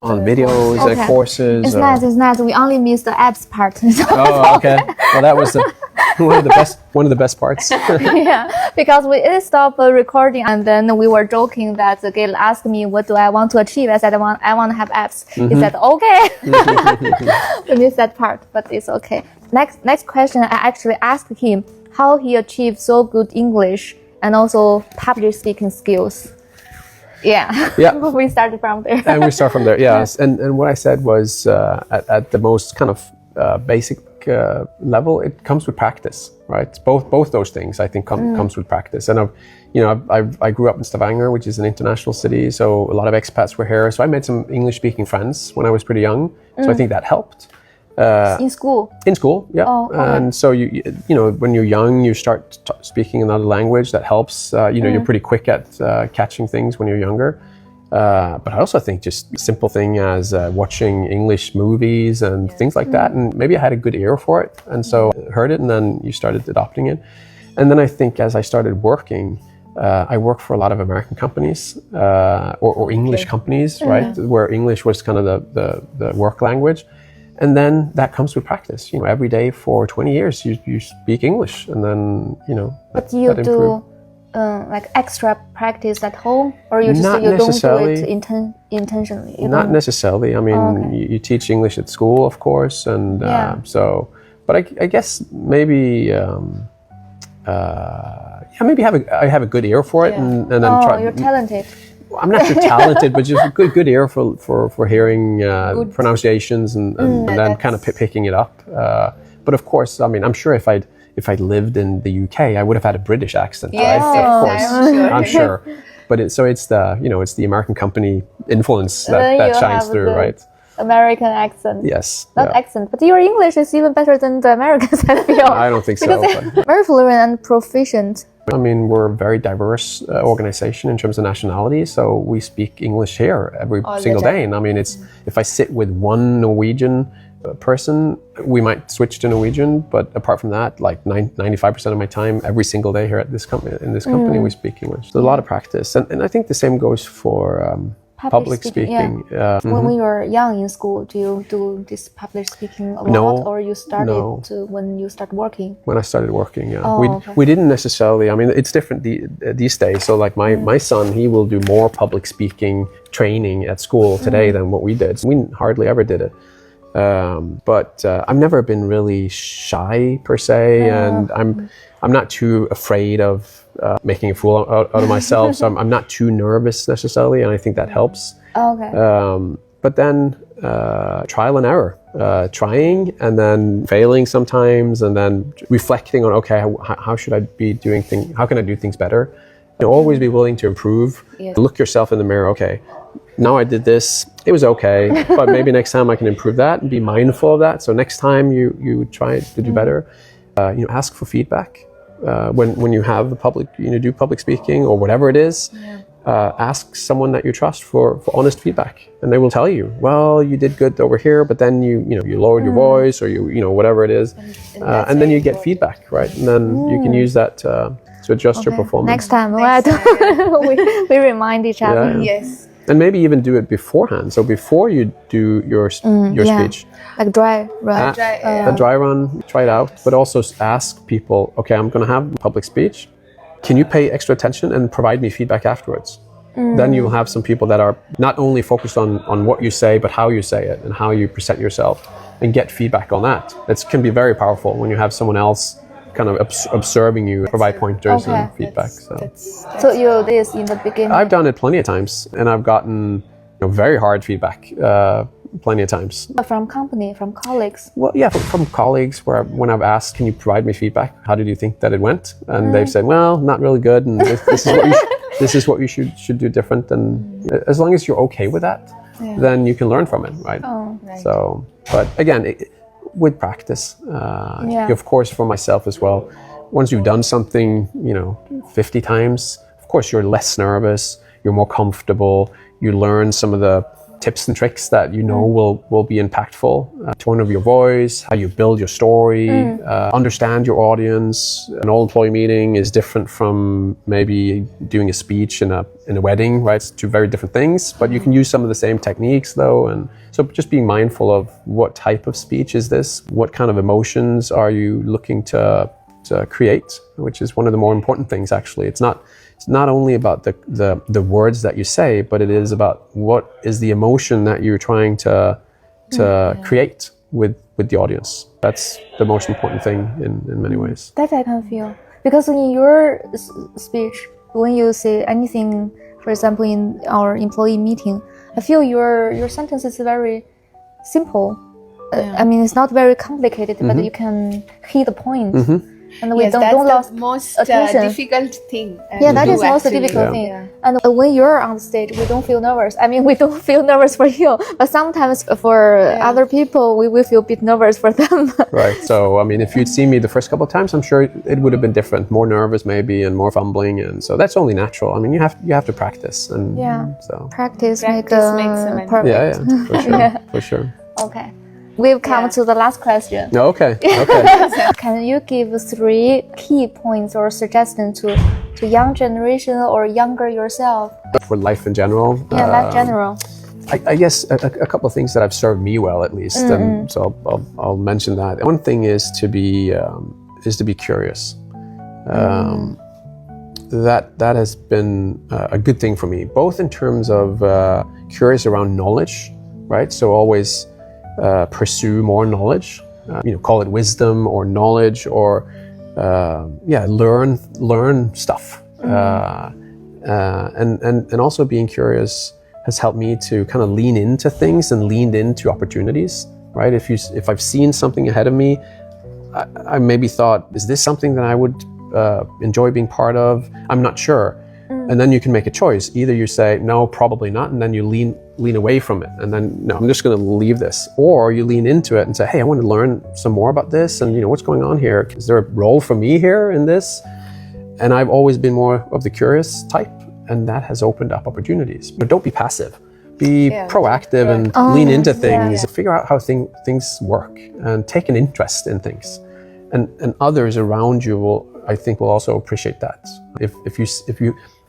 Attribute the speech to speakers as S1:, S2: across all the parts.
S1: on videos, courses?
S2: It's not. We only miss the apps part.
S1: Oh, okay. Well, that was one of the best parts.
S2: Yeah, because we stopped recording, and then we were joking that the Gail asked me, "What do I want to achieve?" I said, "I want to have apps." He said, "Okay." We missed that part, but it's okay. Next question, I actually asked him how he achieved so good English and also public speaking skills. Yeah. We started from there.
S1: And we start from there, yes. And what I said was at the most kind of basic level, it comes with practice, right? Both those things I think comes with practice. And I grew up in Stavanger, which is an international city, so a lot of expats were here. So I made some English-speaking friends when I was pretty young. So I think that helped.
S2: In school? In
S1: school, yeah. Oh, okay. And so you know, when you're young, you start speaking another language. That helps. You're pretty quick at catching things when you're younger. But I also think just simple thing as watching English movies and things like that. And maybe I had a good ear for it, and so heard it, and then you started adopting it. And then I think as I started working, I worked for a lot of American companies or English companies, right, where English was kind of the work language. And then that comes with practice. Every day for 20 years, you speak English, and then
S2: But you do like extra practice at home, or you don't do it intentionally?
S1: Not necessarily. I mean, you teach English at school, of course, and But I guess maybe maybe I have a good ear for it, and then try.
S2: You're talented.
S1: I'm not too talented, but just a good ear for hearing pronunciations and then kind of picking it up. But of course, I mean, I'm sure if I'd lived in the UK, I would have had a British accent, right? Of course, I'm sure. But it's the American company influence that shines through, right?
S2: American accent.
S1: Yes.
S2: Not accent, but your English is even better than the Americans, I feel.
S1: I don't think so.
S2: Very fluent and proficient.
S1: I mean, we're a very diverse organization in terms of nationality, so we speak English here every single day. And I mean, if I sit with one Norwegian person, we might switch to Norwegian, but apart from that, like 95% of my time, every single day here at this company, we speak English. There's a lot of practice, and I think the same goes for public speaking.
S2: Yeah. When you were young in school, do you do this public speaking a lot, or you started when you start working? When I started working, yeah. We didn't necessarily. I mean, it's different these days. So like my son, he will do more public speaking training at school today than what we did. So we hardly ever did it. But I've never been really shy per se, and I'm not too afraid of making a fool out of myself. So I'm not too nervous necessarily, and I think that helps. But then trial and error, trying and then failing sometimes, and then reflecting on how should I be doing things? How can I do things better? Always be willing to improve. Look yourself in the mirror. Okay, now I did this. It was okay, but maybe next time I can improve that and be mindful of that. So next time you try to do better. Ask for feedback when you have do public speaking or whatever it is. Ask someone that you trust for honest feedback, and they will tell you, well, you did good over here, but then you lowered your voice, or whatever it is, and then you get feedback, right? And then you can use that to adjust your performance. Next time, we remind each other.
S3: Yes.
S1: And maybe even do it beforehand. So before you do your speech,
S2: like dry run,
S1: a dry run, try it out. But also ask people, okay, I'm going to have a public speech. Can you pay extra attention and provide me feedback afterwards? Then you will have some people that are not only focused on what you say, but how you say it and how you present yourself, and get feedback on that. It can be very powerful when you have someone else kind of observing you, provide pointers and feedback.
S2: So you did this in the beginning?
S1: I've done it plenty of times, and I've gotten very hard feedback plenty of times.
S2: From colleagues?
S1: Well, yeah, from colleagues when I've asked, can you provide me feedback? How did you think that it went? And they've said, well, not really good, and this is what you should do different. And as long as you're okay with that, then you can learn from it, right? So, but again, with practice, of course, for myself as well, once you've done something 50 times, of course you're less nervous, you're more comfortable, you learn some of the tips and tricks that you know will be impactful. Tone of your voice, how you build your story, understand your audience. An all-employee meeting is different from maybe doing a speech in a wedding, right? It's two very different things, but you can use some of the same techniques though. And so just being mindful of what type of speech is this? What kind of emotions are you looking to create, which is one of the more important things actually. It's not only about the words that you say, but it is about what is the emotion that you're trying to create with the audience. That's the most important thing in many ways.
S2: That I can feel. Because in your speech, when you say anything, for example, in our employee meeting, I feel your sentence is very simple. I mean, it's not very complicated, but you can hit the point. And we don't lose
S3: the most difficult thing.
S2: That is most difficult thing. Yeah. And when you're on stage, we don't feel nervous. I mean, we don't feel nervous for you, but sometimes for other people, we will feel a bit nervous for them.
S1: Right. So, I mean, if you'd seen me the first couple of times, I'm sure it would have been different, more nervous maybe, and more fumbling, and so that's only natural. I mean, you have to practice, and so
S2: practice makes a perfect.
S1: Yeah, for sure, for sure.
S2: Okay. We've come to the last question.
S1: Okay.
S2: Can you give 3 key points or suggestions to young generation or younger yourself?
S1: For life in general?
S2: Life general.
S1: I guess a couple of things that have served me well, at least, and so I'll mention that. One thing is to be curious. That has been a good thing for me, both in terms of curious around knowledge, right? So always pursue more knowledge, call it wisdom or knowledge, or learn stuff. And also being curious has helped me to kind of lean into things and leaned into opportunities, right? If I've seen something ahead of me, I maybe thought, is this something that I would enjoy being part of? I'm not sure. And then you can make a choice. Either you say, no, probably not, and then you lean away from it. And then, no, I'm just going to leave this. Or you lean into it and say, hey, I want to learn some more about this. And, what's going on here? Is there a role for me here in this? And I've always been more of the curious type. And that has opened up opportunities. But don't be passive. Be proactive and lean into things. Figure out how things work and take an interest in things. And others around you will also appreciate that.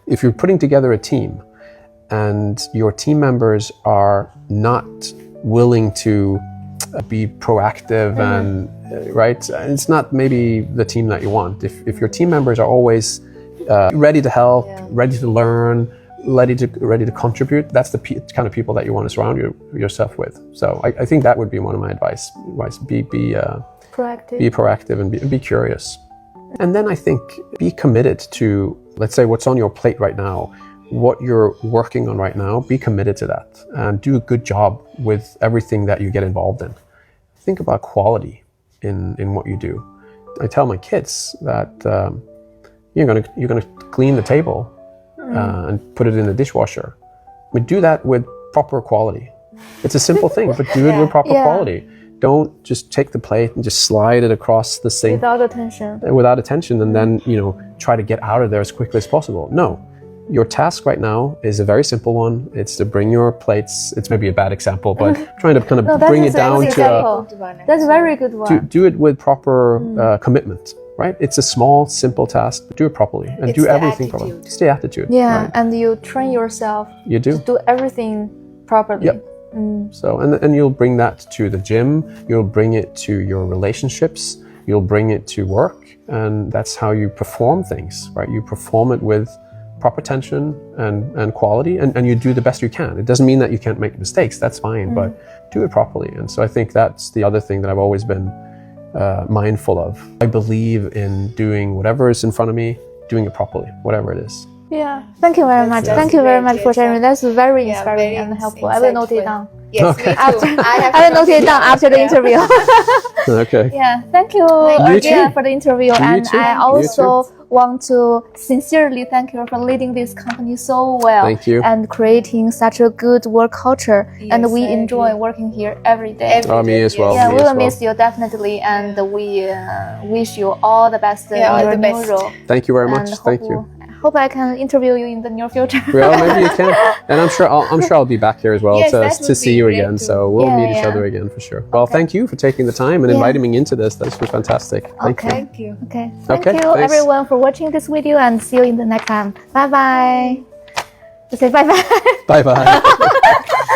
S1: If you're putting together a team and your team members are not willing to be proactive and right, it's not maybe the team that you want. If your team members are always ready to help, ready to learn, ready to contribute, that's the kind of people that you want to surround yourself with. So I think that would be one of my advice. Be proactive and be curious. And then I think be committed to, let's say, what's on your plate right now, what you're working on right now, be committed to that and do a good job with everything that you get involved in. Think about quality in what you do. I tell my kids that you're gonna clean the table and put it in the dishwasher. We do that with proper quality. It's a simple thing, but do it with proper quality. Don't just take the plate and just slide it across the sink
S2: without attention
S1: and then try to get out of there as quickly as possible. No, your task right now is a very simple one. It's to bring your plates. It's maybe a bad example, but trying to kind of bring it down to
S2: that's a very good one.
S1: Do it with proper commitment, right? It's a small, simple task, but do it properly and do everything properly. It's the attitude.
S2: Yeah,
S1: right?
S2: And you train yourself
S1: to
S2: do everything properly.
S1: Yep. So, and you'll bring that to the gym, you'll bring it to your relationships, you'll bring it to work, and that's how you perform things, right? You perform it with proper attention and quality, and you do the best you can. It doesn't mean that you can't make mistakes, that's fine, but do it properly. And so I think that's the other thing that I've always been mindful of. I believe in doing whatever is in front of me, doing it properly, whatever it is.
S2: Yeah, thank you very much. Thank you very much for sharing. That's very inspiring and helpful. I will note it down.
S3: Yes,
S1: okay.
S2: I will note it down after the interview.
S1: Okay.
S2: Yeah, thank you again for the interview. And I also want to sincerely thank you for leading this company so well.
S1: Thank you.
S2: And creating such a good work culture. Yes, and we enjoy working here every day.
S1: Me as well.
S2: Yeah, we will miss you definitely. And we wish you all the best in your new role.
S1: Thank you very much. Thank you.
S2: hope I can interview you in the near future.
S1: Well, maybe you can, and I'm sure I'll be back here as well to see you again.
S3: Too.
S1: So we'll meet each other again for sure. Well, thank you for taking the time and inviting me into this. This was fantastic.
S3: Thank you.
S2: Okay. Thank you everyone for watching this video, and see you in the next time. Bye bye. Just say bye bye.
S1: Bye bye.